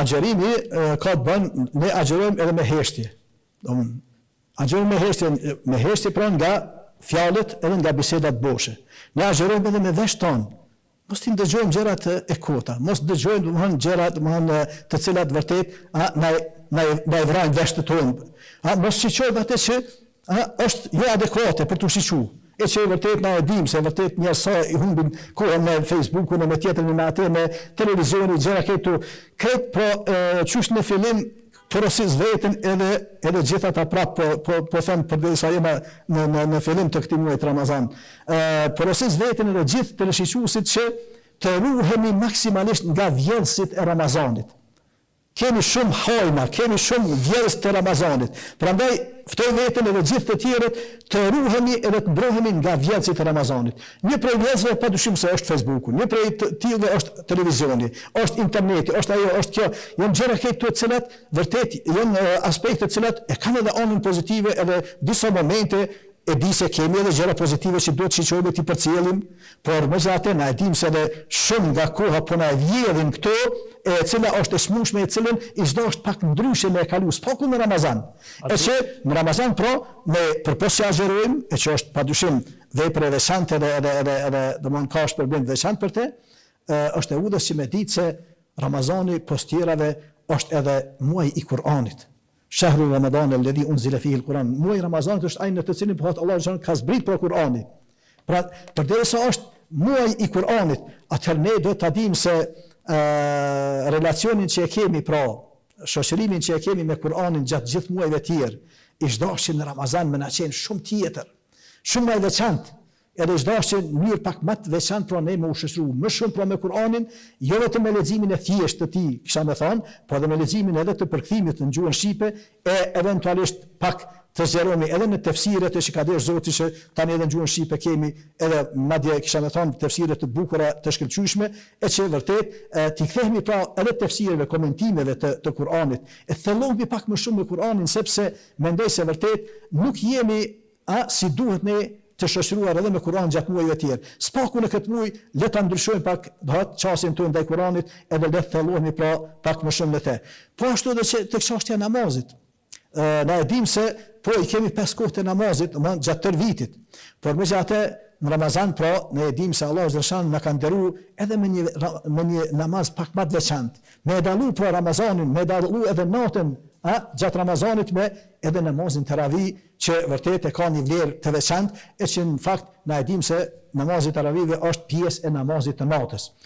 agjerimi ka të bën, ne agjerojmë edhe me heshtje. Agjerojmë me heshtje pra nga fjalët edhe nga bisedat boshe. Ne agjerojmë edhe me vesh tonë. Mos t'i ndëgjojmë gjërat e kota, mos dëgjojmë gjërat të cilat vërtet na e vrajnë vesht të tonë. Mos shiqojmë atë që është jo adekuate për t'u shiqu. E që vërtet na e dim se vërtet njerëz sa i humbin kohën me Facebookun e me tjetrin me atë me televizionin gjëra këtu. Këtë po qysh në fillim porosis veten edhe gjithë ata prap po them përderisa jema në fillim të këtij muaji Ramazan. Porosis veten edhe gjithë teleshiquesit që të ruhemi maksimalisht nga vjedhësit e Ramazanit. Kemi shumë hajna, kemi shumë vjedhës të Ramazanit. Prandaj ftoj veten edhe gjithë të tjerët të ruhemi edhe të mbrohemi nga vjedhësit e Ramazanit. Një prej vjedhësve padyshim se është Facebooku, një prej tillëve është televizioni, është interneti, është ajo, është kjo. Janë gjëra këto të cilat vërtet janë aspekte të cilat e kanë edhe anën pozitive edhe disa momente e di se kemi edhe gjëra pozitive që duhet shiqojmë ti përcjellim, por megjithatë na e dim se edhe shumë nga koha po na vjedhin këto, e cila është e smushme, e cilën i çdo është pak ndryshe me e kalu spaku në Ramazan. E që në Ramazan ne përpos që agjerojmë, e që është padyshim vepër e veçantë edhe domthon ka shpërblim veçantë për te, është e udhës që me ditë se Ramazani pos tjerave është edhe muaji i Kur'anit. Shahru Ramadan alladhi unzila fihi al-Quran. Muaji Ramazanit është ai në të cilin po Allahu xhan ka zbrit për Kur'anin. Pra, përderisa është muaji i Kur'anit, atëherë ne do ta dimë se relacionin që e kemi, pra shoqërimin që e kemi me Kur'anin gjatë gjithë muajve të tjerë, i çdashin në Ramazan më na qenë shumë tjetër, shumë më e veçantë. Edhe çdashin mirë pak më të veçantë pra ne më ushtru më shumë pra me Kur'anin, jo vetëm me leximin e thjeshtë të tij, kisha më thënë, por edhe me leximin edhe të përkthimit në gjuhën shqipe e eventualisht pak të zgjerohemi edhe në tefsiret e shikadesh Zoti që tani edhe në gjuhën shqipe kemi edhe madje kisha më thënë tefsire të bukura të shkëlqyeshme, e që vërtet t'i kthehemi pra edhe tefsireve, komentimeve të Kur'anit, e thellohemi pak më shumë me Kur'anin sepse mendoj se vërtet nuk jemi si duhet ne të shoqëruar edhe me Kur'an gjatë muajve të tjerë. Spaku në këtë muaj le ta ndryshojmë pak çastin tonë ndaj Kur'anit edhe le të thellohemi pra pak më shumë me të. Po ashtu edhe tek çështja e namazit. Na e dim se po i kemi 5 kohë të namazit gjatë tërë vitit. Por megjithatë në Ramazan pra ne e dim se Allahu xhallahu na ka nderuar edhe me një namaz pak më të veçantë. Me dallu pra Ramazanin, me dallu edhe natën gjatë Ramazanit me edhe namazin taravih që vërtet e ka një vlerë të veçantë, e që në fakt na e dim se namazi taravive është pjesë e namazit të natës.